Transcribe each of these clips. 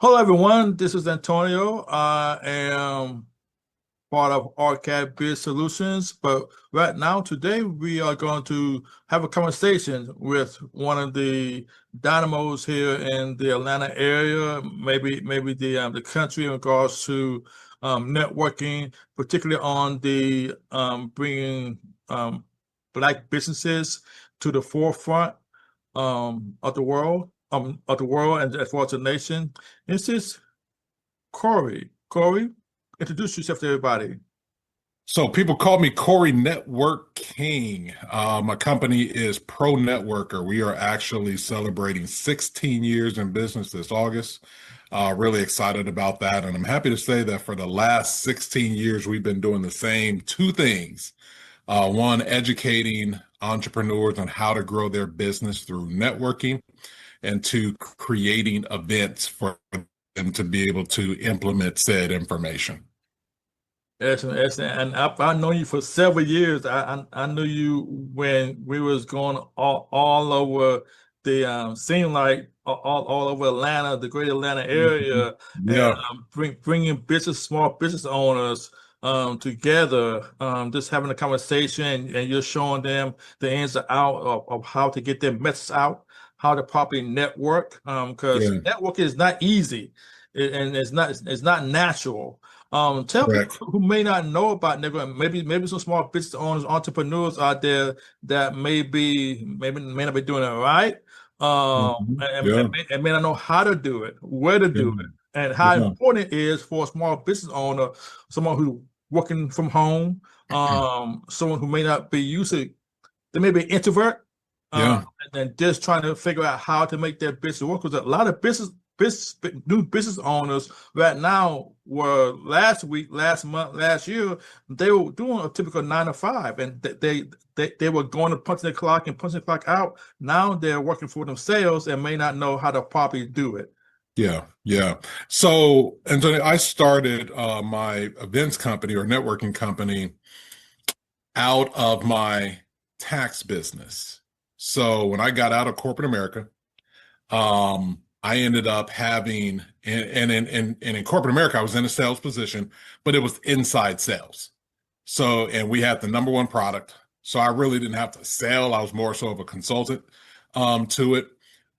Hello, everyone. This is Antonio. I am part of Arkad Biz Solutions, but right now, today, we are going to have a conversation with one of the dynamos here in the Atlanta area, maybe the country in regards to networking, particularly on the bringing Black businesses to the forefront of the world, and as well as the nation. This is Corey. Corey, introduce yourself to everybody. So people call me Corey Network King. My company is Pro Networker. We are actually celebrating 16 years in business this August. Really excited about that. And I'm happy to say that for the last 16 years, we've been doing the same two things. One, educating entrepreneurs on how to grow their business through networking, and two, creating events for them to be able to implement said information. Excellent, excellent. And I've known you for several years. I knew you when we was going all over the seemed like all over Atlanta, the greater Atlanta Mhm. area, and Yeah, bringing small business owners together, just having a conversation, and you're showing them the ins and out of how to get their message out, how to properly network, because yeah, network is not easy, and it's not natural. Tell people correct. who may not know about networking, maybe some small business owners, entrepreneurs out there that may not be doing it right, Yeah, and may not know how to do it, where to yeah, do it, and how yeah, important it is for a small business owner, someone who's working from home, someone who may not be used to, they may be an introvert, um, yeah. and then just trying to figure out how to make their business work. Because a lot of business new business owners right now were last week, last month, last year, they were doing a typical 9 to 5, and they were going to punch the clock and punch the clock out. Now they're working for themselves and may not know how to properly do it. Yeah, yeah. So, Anthony, I started my events company or networking company out of my tax business. So when I got out of corporate America, I ended up having, and in corporate America, I was in a sales position, but it was inside sales. So, and we had the number one product. So I really didn't have to sell. I was more so of a consultant to it.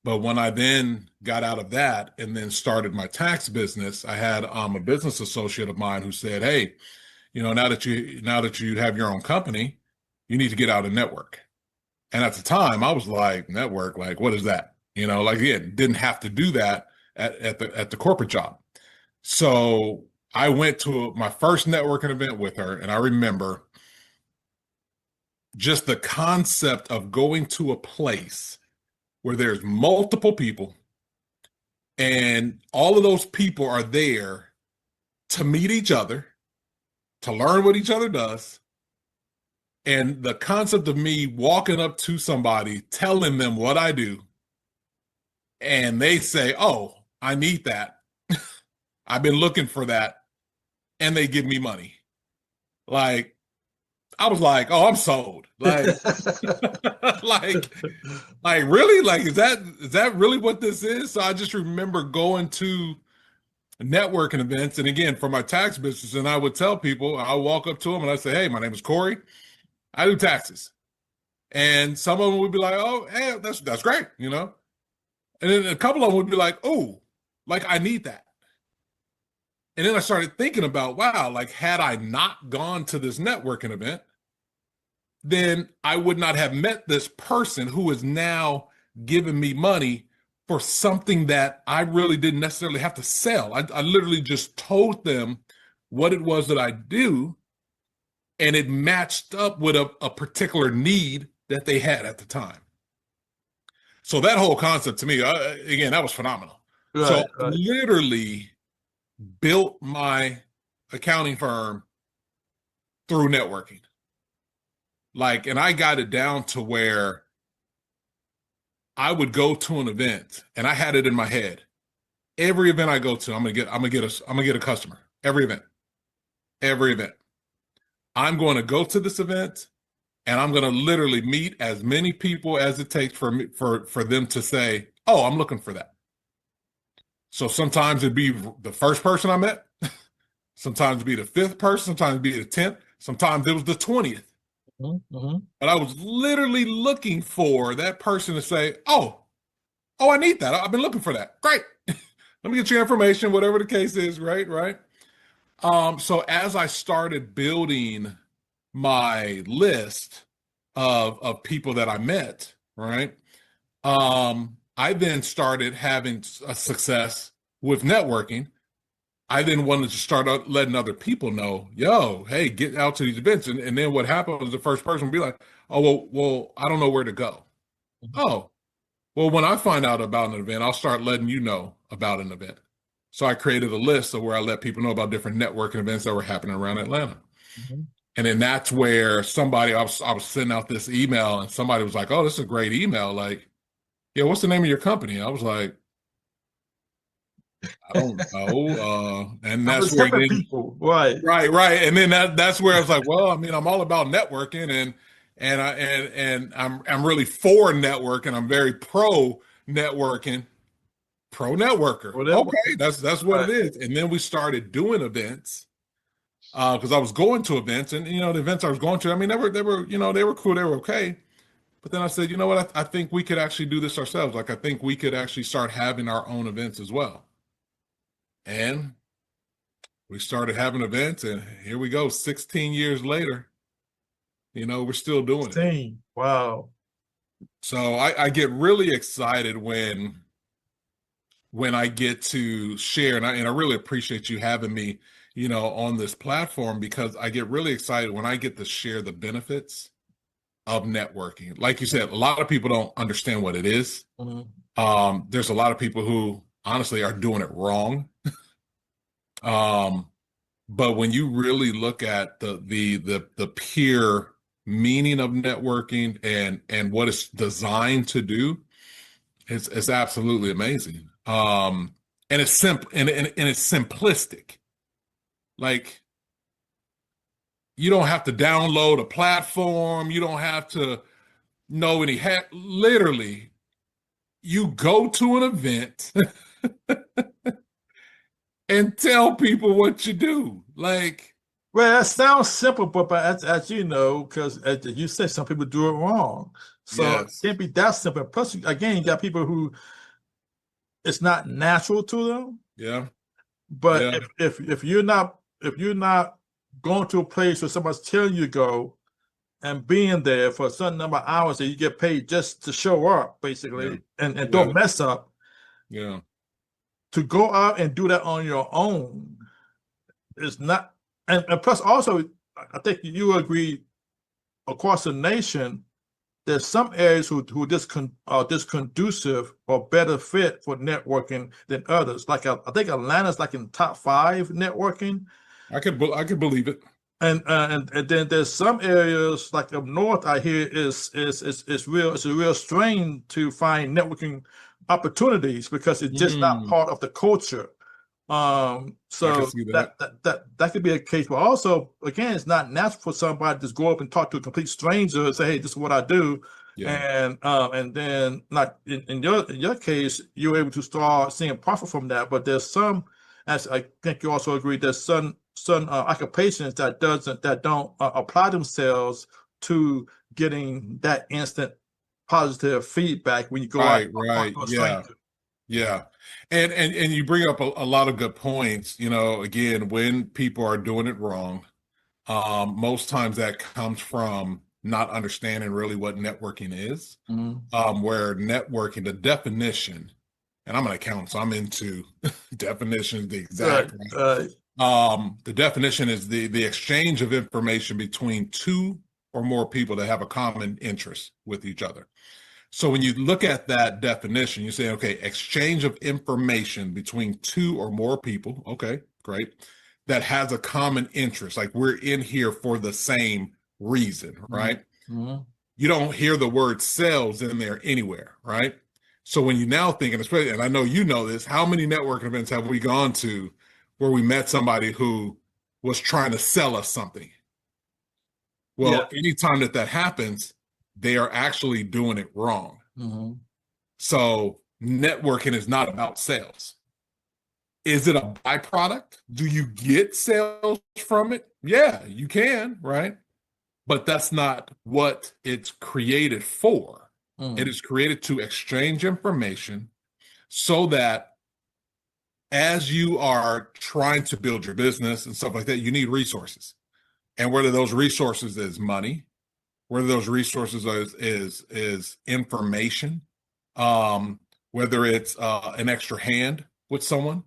But when I then got out of that and then started my tax business, I had a business associate of mine who said, "Hey, now that you have your own company, you need to get out and network." And at the time, I was like, "Network, like what is that?" Like again, didn't have to do that at the corporate job. So I went to my first networking event with her, and I remember just the concept of going to a place where there's multiple people and all of those people are there to meet each other, to learn what each other does. And the concept of me walking up to somebody, telling them what I do, and they say, "Oh, I need that. I've been looking for that." And they give me money. Like, I was like, "Oh, I'm sold." Like, like really? Like, is that really what this is? So I just remember going to networking events, and again for my tax business, and I would tell people, I walk up to them and I say, "Hey, my name is Corey. I do taxes." And some of them would be like, "Oh, hey, that's great." And then a couple of them would be like, "Oh, like I need that." And then I started thinking about, wow, like had I not gone to this networking event, then I would not have met this person who is now giving me money for something that I really didn't necessarily have to sell. I literally just told them what it was that I do, and it matched up with a particular need that they had at the time. So that whole concept to me, again, that was phenomenal. So I Right, right. literally built my accounting firm through networking. Like, and I got it down to where I would go to an event and I had it in my head. Every event I go to, I'm gonna get a customer. Every event. Every event. I'm going to go to this event and I'm going to literally meet as many people as it takes for me for them to say, "Oh, I'm looking for that." So sometimes it'd be the first person I met, sometimes it'd be the fifth person, sometimes it'd be the 10th, sometimes it was the 20th. Mm-hmm. But I was literally looking for that person to say, oh, I need that. I've been looking for that. Great. Let me get your information, whatever the case is, right? Right. So as I started building my list of people that I met, right? I then started having a success with networking. I then wanted to start letting other people know, yo, hey, get out to these events. And then what happened was the first person would be like, oh, well, I don't know where to go. Oh, well, when I find out about an event, I'll start letting you know about an event. So I created a list of where I let people know about different networking events that were happening around Atlanta. Mm-hmm. And then that's where I was sending out this email and somebody was like, oh, this is a great email. Like, yeah, what's the name of your company? I was like, I don't know. And I'm that's just where helping then, people, right? right. And then that's where I was like, well, I mean, I'm all about networking and I'm really for networking. I'm very pro networking, pro networker. Whatever. Okay, that's what Right. it is. And then we started doing events because I was going to events and the events I was going to, I mean, they were cool, they were okay. But then I said, you know what? I think we could actually do this ourselves. Like I think we could actually start having our own events as well. And we started having events, and here we go, 16 years later. We're still doing it. Wow. So I get really excited when I get to share, and I really appreciate you having me, on this platform because I get really excited when I get to share the benefits of networking. Like you said, a lot of people don't understand what it is. There's a lot of people who honestly are doing it wrong. But when you really look at the pure meaning of networking and what it's designed to do, it's absolutely amazing. And it's simple and it's simplistic. Like you don't have to download a platform, you don't have to know any literally you go to an event and tell people what you do. Like, Well, that sounds simple, but as you know, because as you said, some people do it wrong. So it yes, can't be that simple. Plus, again, you got people who it's not natural to them. yeah, But yeah, if you're not going to a place where somebody's telling you to go and being there for a certain number of hours that you get paid just to show up, yeah, basically, and yeah, don't mess up, yeah. to go out and do that on your own is not. And plus, also, I think you agree across the nation, there's some areas who are just conducive or better fit for networking than others. Like I think Atlanta's like in top 5 networking, I could believe it. and then there's some areas like up north I hear it's a real strain to find networking opportunities because it's just not Mm, part of the culture. I can So see that. that could be a case, but also again, it's not natural for somebody to just go up and talk to a complete stranger and say, "Hey, this is what I do," Yeah, and then like in your case, you're able to start seeing profit from that. But there's some, as I think you also agree, there's some occupations that don't apply themselves to getting that instant positive feedback when you go out and talk right, to a yeah, stranger. yeah. And you bring up a lot of good points. Again, when people are doing it wrong, most times that comes from not understanding really what networking is. Mhm. Where networking, the definition, and I'm an accountant, so I'm into definitions, the Right, exact, right? right. The definition is the exchange of information between two or more people that have a common interest with each other. So when you look at that definition, you say, okay, exchange of information between two or more people. Okay, great. That has a common interest. Like we're in here for the same reason, Mhm, right? mhm. You don't hear the word sales in there anywhere, right? So when you now think, and especially, and I know you know this, how many networking events have we gone to where we met somebody who was trying to sell us something? Yeah. Well, anytime that happens, they are actually doing it wrong. Mhm. So networking is not about sales. Is it a byproduct? Do you get sales from it? Yeah, you can, right? But that's not what it's created for. It is created to exchange information so that as you are trying to build your business and stuff like that, you need resources. And whether those resources is money, whether those resources is information, whether it's an extra hand with someone.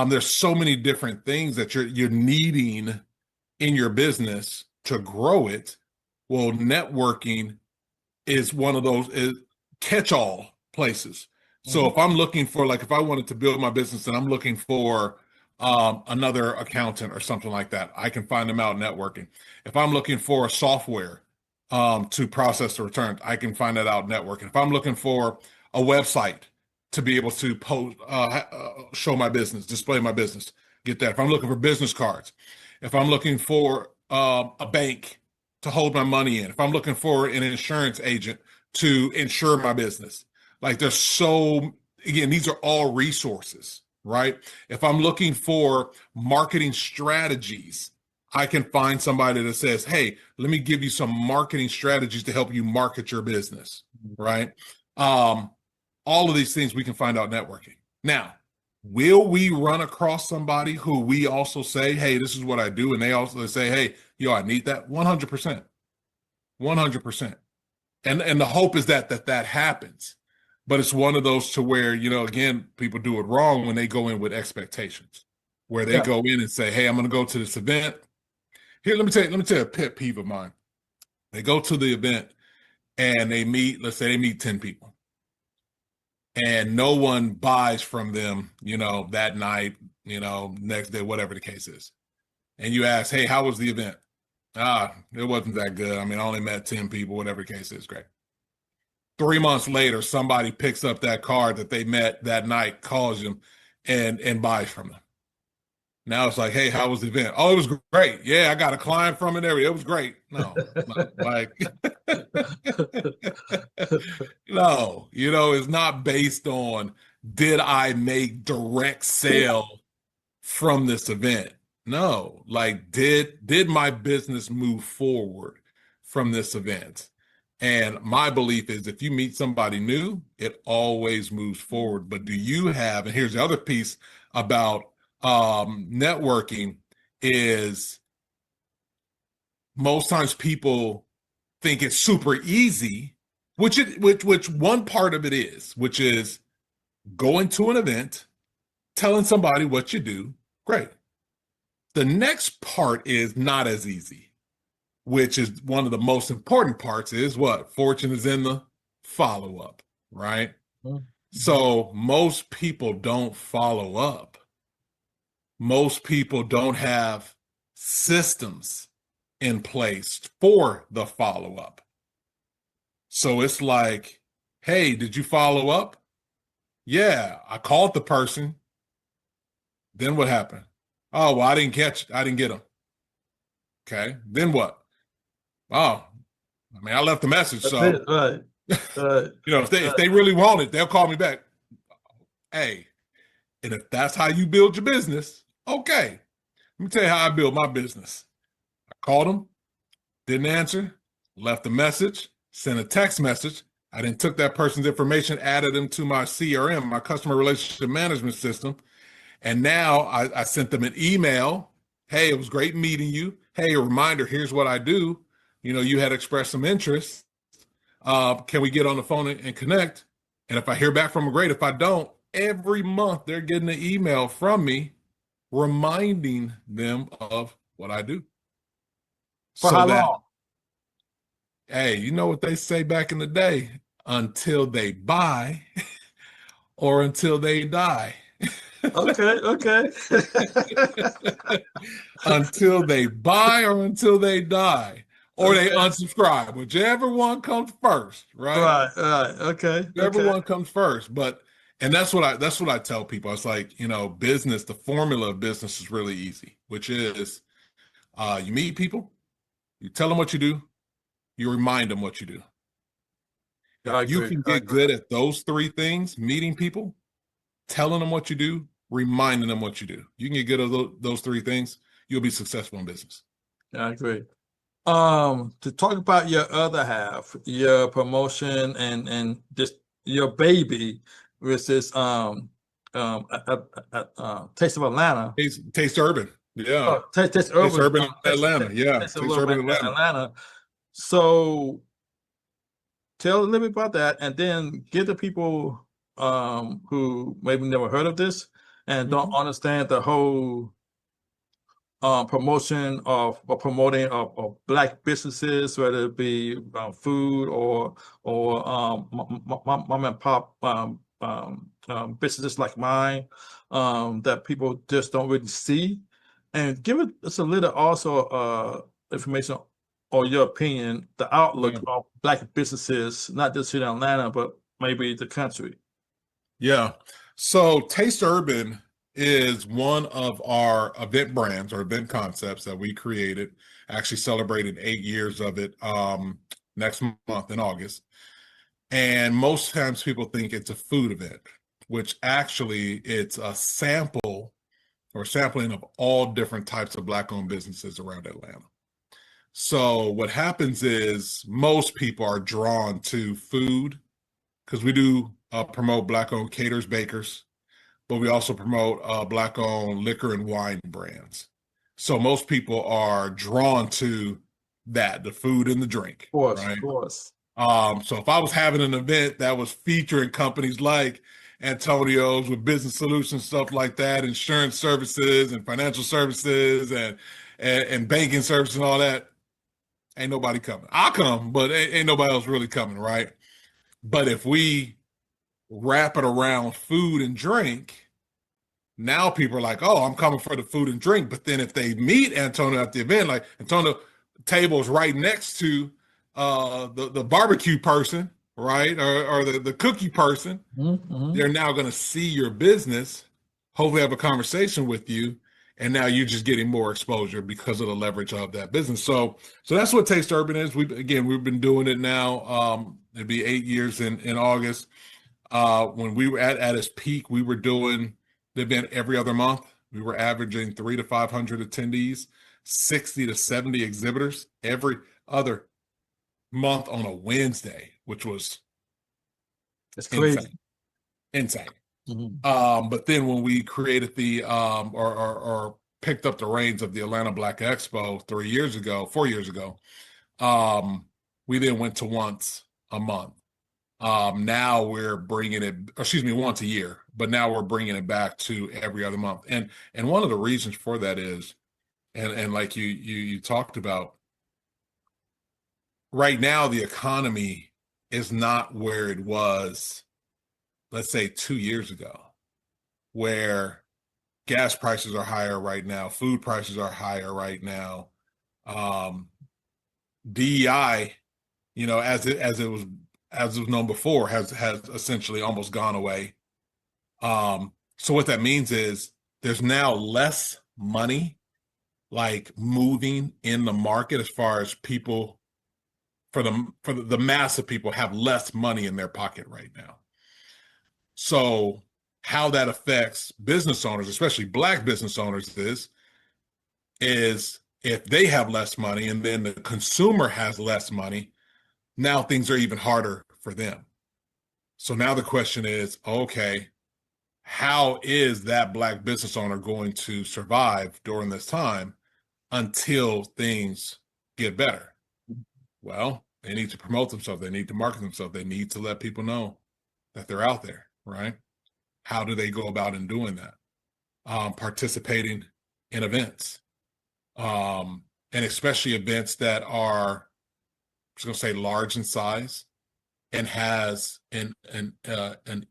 There's so many different things that you're needing in your business to grow it. Well, networking is one of those catch-all places. So if I'm looking for, like, if I wanted to build my business and I'm looking for another accountant or something like that, I can find them out networking. If I'm looking for a software to process the returns, I can find that out networking. If I'm looking for a website to be able to post, show my business, display my business, get that. If I'm looking for business cards, if I'm looking for a bank to hold my money in, if I'm looking for an insurance agent to insure my business, like there's so, again, these are all resources, right? If I'm looking for marketing strategies, I can find somebody that says, hey, let me give you some marketing strategies to help you market your business, right? All of these things we can find out networking. Now, will we run across somebody who we also say, hey, this is what I do, and they also say, hey, yo, I need that? 100%. 100%. And the hope is that happens. But it's one of those to where, again, people do it wrong when they go in with expectations, where they go in and say, hey, I'm going to go to this event. Here, let me tell you a pet peeve of mine. They go to the event and they meet, let's say they meet 10 people. And no one buys from them, that night, next day, whatever the case is. And you ask, hey, how was the event? It wasn't that good. I mean, I only met 10 people, whatever the case is. Great. 3 months later, somebody picks up that card that they met that night, calls them, and buys from them. Now it's like, hey, how was the event? Oh, it was great. Yeah, I got a client from it. It was great. No, like, no, it's not based on, did I make direct sale from this event? No, like, did my business move forward from this event? And my belief is if you meet somebody new, it always moves forward. But do you have, and here's the other piece about networking, is most times people think it's super easy, which one part of it is, which is going to an event, telling somebody what you do. Great. The next part is not as easy, which is one of the most important parts, is what? Fortune is in the follow-up, right? Mm-hmm. So most people don't follow up. Most people don't have systems in place for the follow-up. So it's like, hey, did you follow up? Yeah, I called the person. Then what happened? Oh, well, I didn't get them. Okay, then what? Oh, I mean, I left a message. So, right. if they really want it, they'll call me back. Hey, and if that's how you build your business, okay. Let me tell you how I built my business. I called them, didn't answer, left a message, sent a text message. I then took that person's information, added them to my CRM, my customer relationship management system. And now I sent them an email. Hey, it was great meeting you. Hey, a reminder, here's what I do. You had expressed some interest. Can we get on the phone and connect? And if I hear back from them, great. If I don't, every month they're getting an email from me reminding them of what I do. For how long? Hey, you know what they say back in the day? Until they buy or until they die. Okay. Until they buy or until they die. Or they unsubscribe, whichever one comes first, right? Right. Okay. Whichever one comes first. And that's what I tell people. It's like, business, the formula of business is really easy, which is you meet people, you tell them what you do, you remind them what you do. If you can get good at those three things, meeting people, telling them what you do, reminding them what you do. You can get good at those three things, you'll be successful in business. I agree. To talk about your other half, your promotion and just your baby, which is Taste of Atlanta. Taste Urban. Yeah. Taste Taste Urban. Urban in Atlanta. Yeah. Taste a Taste little Urban bit in in Atlanta. Atlanta. So tell a little bit about that, and then give the people who maybe never heard of this and don't understand the whole promotion of or promoting of Black businesses, whether it be food or mom and pop businesses like mine, that people just don't really see, and give us a little also information or your opinion, the outlook of Black businesses, not just here in Atlanta, but maybe the country. Yeah. So Taste Urban is one of our event brands or event concepts that we created, actually celebrating 8 years of it next month in August. And most times people think it's a food event, which actually it's a sample or sampling of all different types of Black-owned businesses around Atlanta. So what happens is most people are drawn to food because we do promote Black-owned caterers, bakers, but we also promote Black-owned liquor and wine brands. So most people are drawn to that, the food and the drink, right? Of course. So if I was having an event that was featuring companies like Antonio's with business solutions, stuff like that, insurance services and financial services and banking services and all that, ain't nobody coming. I'll come, but ain't nobody else really coming, right? But if we wrap it around food and drink, now people are like, oh, I'm coming for the food and drink. But then if they meet Antonio at the event, like Antonio table is right next to the barbecue person, right? Or the cookie person, they're now going to see your business, hopefully have a conversation with you. And now you're just getting more exposure because of the leverage of that business. So that's what Taste Urban is. We've been doing it now. It'd be 8 years in August. When we were at its peak, we were doing the event every other month. We were averaging 300 to 500 attendees, 60 to 70 exhibitors every other month on a Wednesday, which was Crazy. Insane. But then when we created the or picked up the reins of the Atlanta Black Expo 4 years ago, we then went to once a month. Now we're bringing it, once a year, but now we're bringing it back to every other month. And one of the reasons for that is, and like you talked about, right now the economy is not where it was, let's say 2 years ago, where gas prices are higher right now, food prices are higher right now. DEI, as it was known before, has essentially almost gone away. So what that means is there's now less money like moving in the market, as far as people, for the mass of people have less money in their pocket right now. So how that affects business owners, especially Black business owners, is if they have less money and then the consumer has less money, now things are even harder for them. So now the question is, okay, how is that Black business owner going to survive during this time until things get better? Well, they need to promote themselves. They need to market themselves. They need to let people know that they're out there, right? How do they go about in doing that? Participating in events, and especially events that are, I'm just going to say, large in size and has an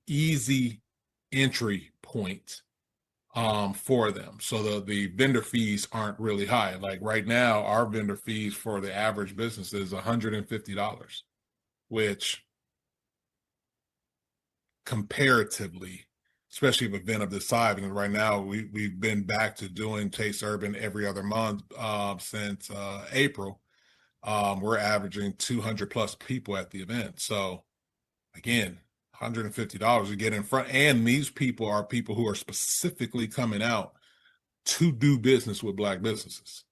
easy entry point for them. So the vendor fees aren't really high. Like right now, our vendor fees for the average business is $150, which comparatively, especially with an event of this size, and right now we've been back to doing Taste Urban every other month since April. We're averaging 200 plus people at the event. So again, $150 to get in front. And these people are people who are specifically coming out to do business with Black businesses.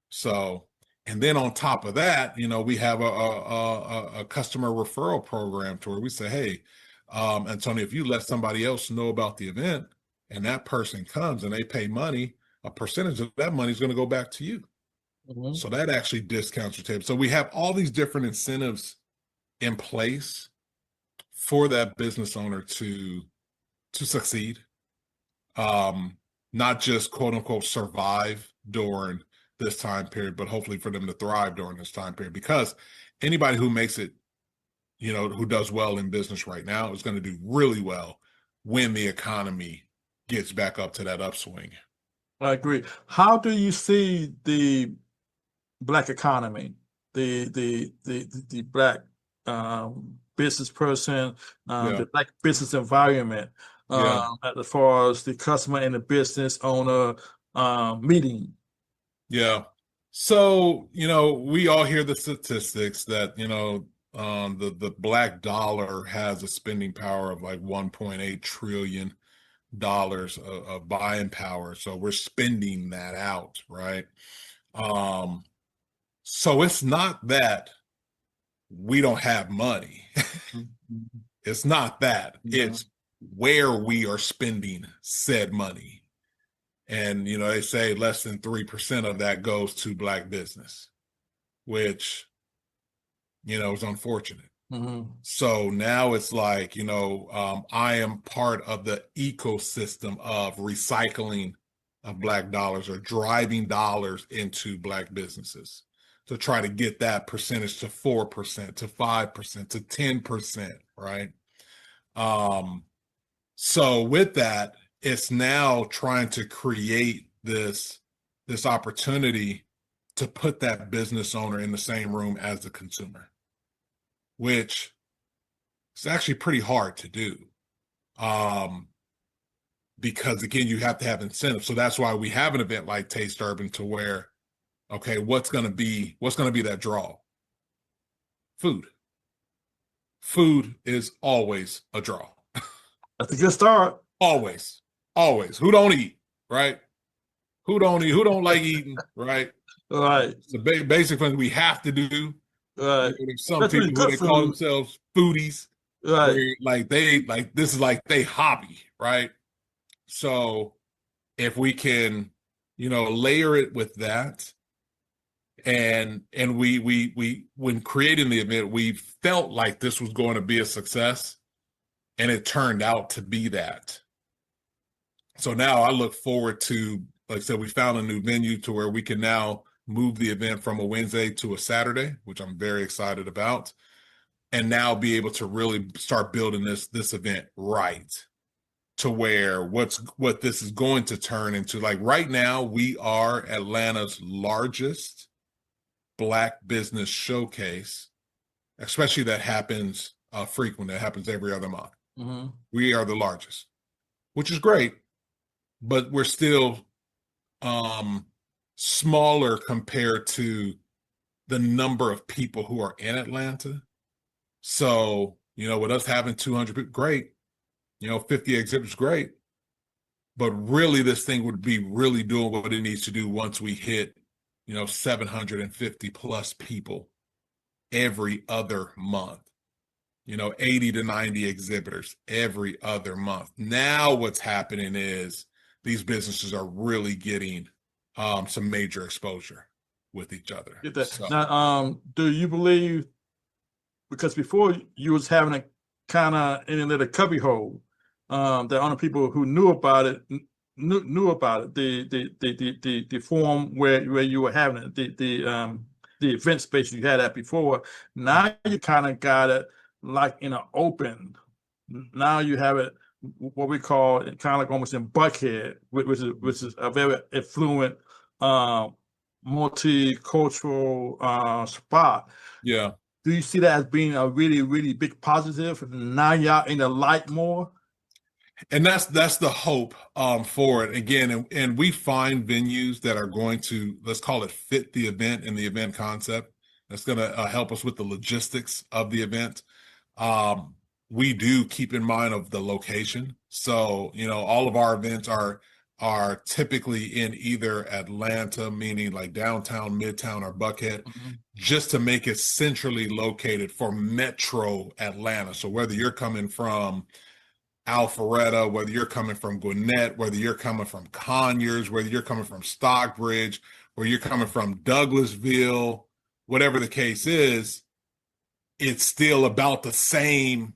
So, and then on top of that, we have a customer referral program to where we say, hey, Antonio, if you let somebody else know about the event and that person comes and they pay money, a percentage of that money is going to go back to you. Mm-hmm. So that actually discounts your table. So we have all these different incentives in place for that business owner to succeed, not just quote unquote survive during this time period, but hopefully for them to thrive during this time period, because anybody who makes it, who does well in business right now is going to do really well when the economy gets back up to that upswing. I agree. How do you see the Black economy, the Black business person, the Black business environment, as far as the customer and the business owner meeting? Yeah. So, we all hear the statistics that, the Black dollar has a spending power of like $1.8 trillion of buying power. So we're spending that out, right? So it's not that we don't have money. It's not that. It's where we are spending said money. And, they say less than 3% of that goes to Black business, which, is unfortunate. Mm-hmm. So now it's like, I am part of the ecosystem of recycling of Black dollars or driving dollars into Black businesses to try to get that percentage to 4%, to 5%, to 10%, right? So with that, it's now trying to create this opportunity to put that business owner in the same room as the consumer, which is actually pretty hard to do. Because again, you have to have incentives. So that's why we have an event like Taste Urban, to where, okay, what's going to be that draw? Food. Food is always a draw. That's a good start. Always. Who don't eat, right? Who don't eat? Who don't like eating, right? Right. It's the basic thing we have to do. Right. There's some That's really people who good they call food. themselves foodies, Right. where this is like they hobby, right? So if we can, layer it with that, and we when creating the event, we felt like this was going to be a success, and it turned out to be that. So now I look forward to, like I said, we found a new venue to where we can now move the event from a Wednesday to a Saturday, which I'm very excited about, and now be able to really start building this event right, to where what this is going to turn into. Like right now, we are Atlanta's largest Black business showcase, especially that happens frequent. That happens every other month. Mm-hmm. We are the largest, which is great, but we're still smaller compared to the number of people who are in Atlanta. So, with us having 200 people, great. 50 exhibits, great. But really, this thing would be really doing what it needs to do once we hit, 750 plus people every other month. 80 to 90 exhibitors every other month. Now what's happening is these businesses are really getting some major exposure with each other. Get that. So, Now, do you believe, because before you was having a kind of in a little cubby hole, the only people who knew about it knew about it, the forum where you were having it, the event space you had at before. Now you kind of got it like in an open. Now you have it what we call it kind of like almost in Buckhead, which is a very affluent multicultural spot. yeah. Do you see that as being a really, really big positive? Now y'all in the light more? And that's the hope for it. Again, and we find venues that are going to, let's call it, fit the event and the event concept. That's going to help us with the logistics of the event. we do keep in mind of the location. So, all of our events are typically in either Atlanta, meaning like downtown, midtown, or Buckhead, just to make it centrally located for Metro Atlanta. So whether you're coming from Alpharetta, whether you're coming from Gwinnett, whether you're coming from Conyers, whether you're coming from Stockbridge, whether you're coming from Douglasville, whatever the case is, it's still about the same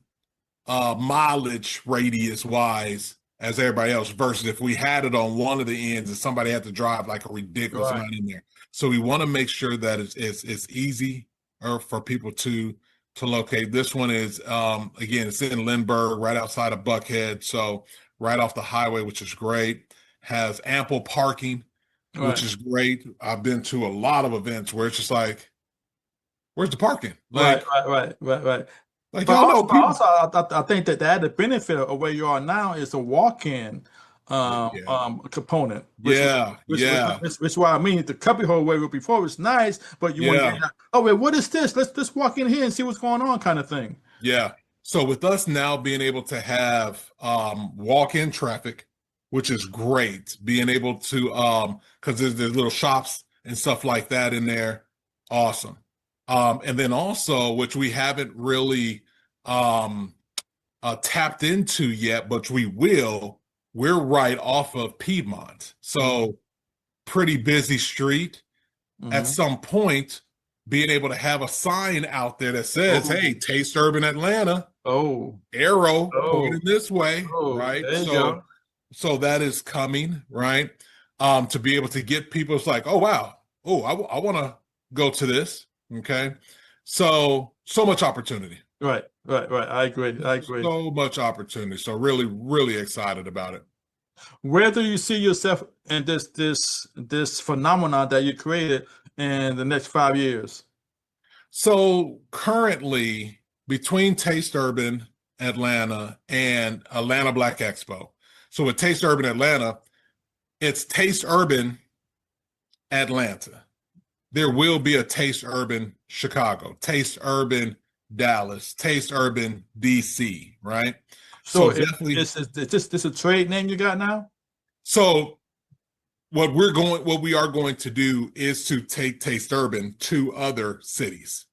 mileage radius wise as everybody else, versus if we had it on one of the ends and somebody had to drive like a ridiculous amount in there. So we want to make sure that it's easy for people to locate. This one is again, it's in Lindbergh, right outside of Buckhead, so right off the highway, which is great. Has ample parking, which is great. I've been to a lot of events where it's just like, where's the parking? Like, right. Like, But y'all know people. also, I think that the added benefit of where you are now is the walk-in component. Which is why I mean the cubbyhole where before was nice, but you want to get, oh wait, what is this? Let's walk in here and see what's going on, kind of thing. Yeah. So with us now being able to have walk-in traffic, which is great, being able to because there's little shops and stuff like that in there, awesome. And then also, which we haven't really tapped into yet, but we will, we're right off of Piedmont. So pretty busy street. At some point, being able to have a sign out there that says, hey, Taste Urban Atlanta. Arrow pointing this way, right? So that is coming, right? To be able to get people, it's like, oh, wow. Oh, I want to go to this. Okay. So much opportunity. Right. I agree. So much opportunity. So really, really excited about it. Where do you see yourself in this phenomenon that you created in the next 5 years? So currently, between Taste Urban Atlanta and Atlanta Black Expo. So with Taste Urban Atlanta, it's Taste Urban Atlanta. There will be a Taste Urban Chicago, Taste Urban Dallas, Taste Urban DC, right? So definitely, is this a trade name you got now? So what we are going to do is to take Taste Urban to other cities,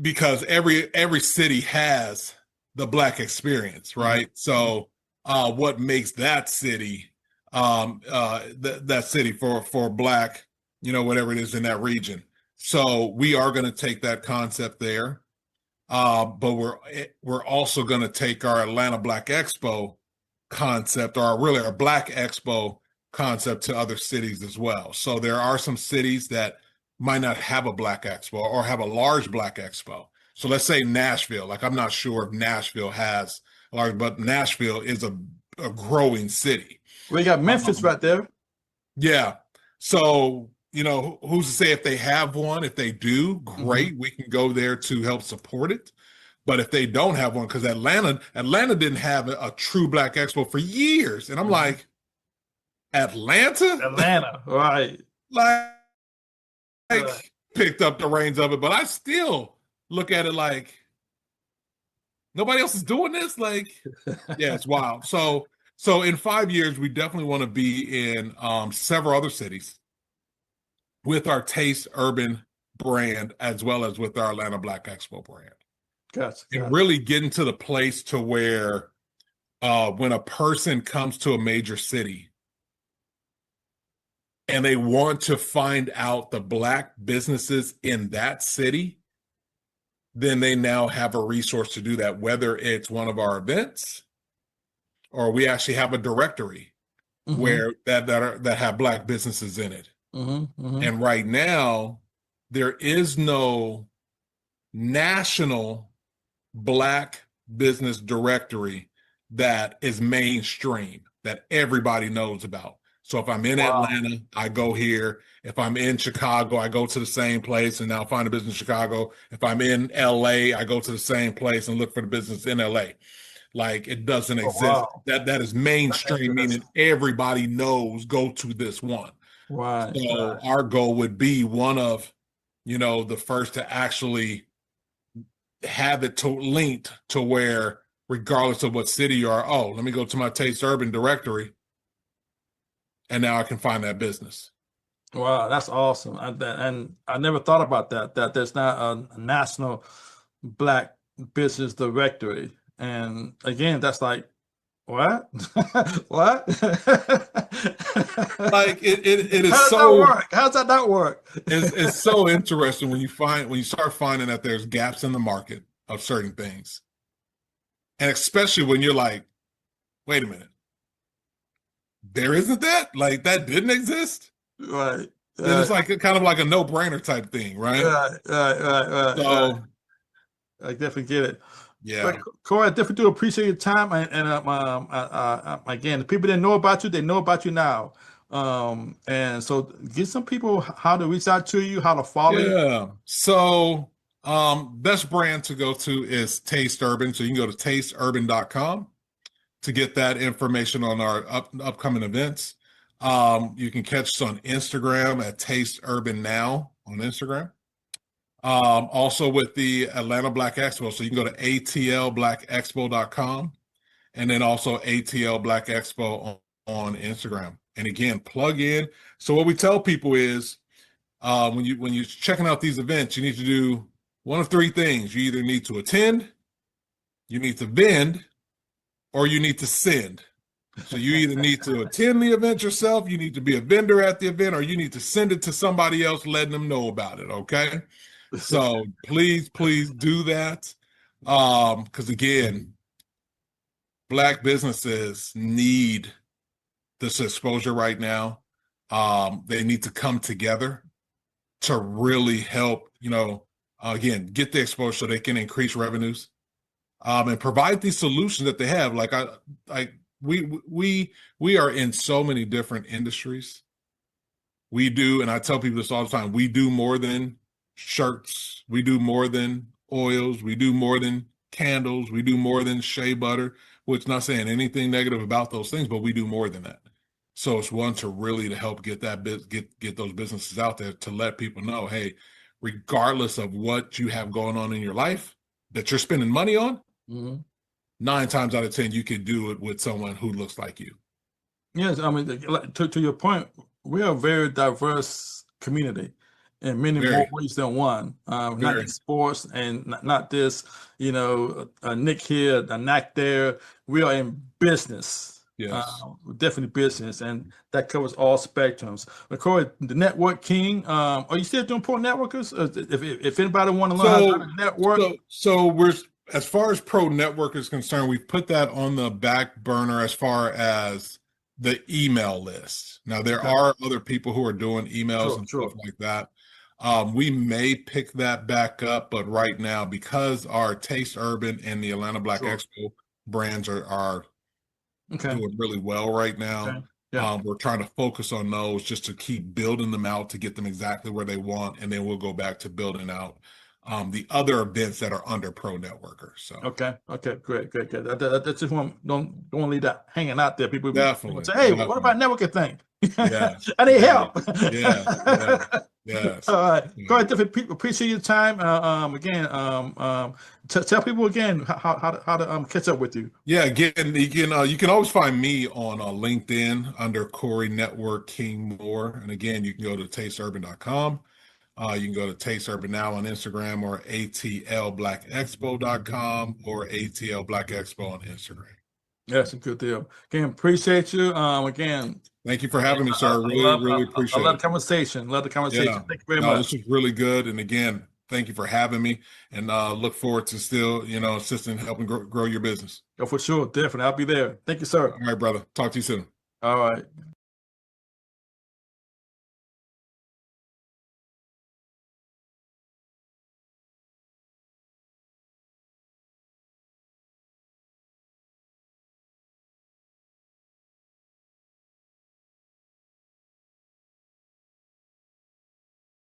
because every city has the Black experience, right? So what makes that city that city for Black, whatever it is in that region. So we are going to take that concept there, but we're also going to take our Atlanta Black Expo concept, or really our Black Expo concept, to other cities as well. So there are some cities that might not have a Black Expo or have a large Black Expo. So let's say Nashville. Like, I'm not sure if Nashville has a large, but Nashville is a growing city. We got Memphis right there. Yeah. So, who's to say if they have one? If they do, great. We can go there to help support it. But if they don't have one, because Atlanta didn't have a true Black Expo for years. And I'm like, Atlanta, right? Like picked up the reins of it, but I still look at it like nobody else is doing this. Like, yeah, it's wild. So in 5 years, we definitely want to be in several other cities with our Taste Urban brand, as well as with our Atlanta Black Expo brand. Gotcha. And really getting to the place to where when a person comes to a major city and they want to find out the Black businesses in that city, then they now have a resource to do that, whether it's one of our events or we actually have a directory where that have Black businesses in it. And right now, there is no national Black business directory that is mainstream, that everybody knows about. So if I'm in Atlanta, I go here. If I'm in Chicago, I go to the same place and now find a business in Chicago. If I'm in LA, I go to the same place and look for the business in LA. Like, it doesn't exist. Wow. That is mainstream, meaning everybody knows, go to this one. Right. So our goal would be one of, the first to actually have it linked to where, regardless of what city you are, oh, let me go to my Taste Urban directory, and now I can find that business. Wow, that's awesome. And I never thought about that, that there's not a national Black business directory. And again, that's like, what? What? Like it How is does that so work? How does that not work? it's so interesting when you start finding that there's gaps in the market of certain things. And especially when you're like, wait a minute, there isn't that? Like that didn't exist? Right. Then it's like kind of like a no-brainer type thing, right? So I definitely get it. yeah. But Corey, I definitely do appreciate your time. Again, the people that know about you, they know about you now. And so get some people how to reach out to you, how to follow you. Yeah. So best brand to go to is Taste Urban. So you can go to tasteurban.com to get that information on our upcoming events. You can catch us on Instagram at Taste Urban Now on Instagram. Also with the Atlanta Black Expo. So you can go to atlblackexpo.com and then also ATL Black Expo on Instagram. And again, plug in. So what we tell people is when you're checking out these events, you need to do one of three things. You either need to attend, you need to vend, or you need to send. So you either need to attend the event yourself, you need to be a vendor at the event, or you need to send it to somebody else, letting them know about it. Okay. So please do that. Because again, Black businesses need this exposure right now. They need to come together to really help, again, get the exposure so they can increase revenues, and provide these solutions that they have. We are in so many different industries. We do, and I tell people this all the time, we do more than shirts, we do more than oils, we do more than candles, we do more than shea butter, which not saying anything negative about those things, but we do more than that. So it's one to really to help get get those businesses out there to let people know, hey, regardless of what you have going on in your life that you're spending money on, 9 times out of 10, you can do it with someone who looks like you. Yes, I mean, to your point, we are a very diverse community in many more ways than one. Not just sports and not this, a nick here, a knack there. We are in business. Yes. Definitely business, and that covers all spectrums. But Corey, the Network King, are you still doing pro networkers? If anybody want to learn how to network, so we're, as far as pro network is concerned, we've put that on the back burner as far as the email list. Now there are other people who are doing emails and stuff like that. We may pick that back up, but right now, because our Taste Urban and the Atlanta Black Expo brands are doing really well right now. We're trying to focus on those just to keep building them out to get them exactly where they want, and then we'll go back to building out the other events that are under Pro Networker. So okay, great. That's just don't leave that hanging out there. People definitely say, "Hey, what about networking thing?" Yeah, I need help. Yes. All right, go ahead. Definitely appreciate your time. Again, tell people again how to catch up with you. Yeah, again, you can always find me on LinkedIn under Corey Network King Moore, and again, you can go to tasteurban.com. You can go to Taste Urban Now on Instagram, or atlblackexpo.com, or ATL Black Expo on Instagram. That's a good deal. Again, appreciate you. Again, thank you for having me, sir. Really appreciate it. I love the conversation. Yeah. Thank you very much. This was really good. And again, thank you for having me, and look forward to still, assisting, helping grow your business. Oh, for sure. Definitely. I'll be there. Thank you, sir. All right, brother. Talk to you soon. All right.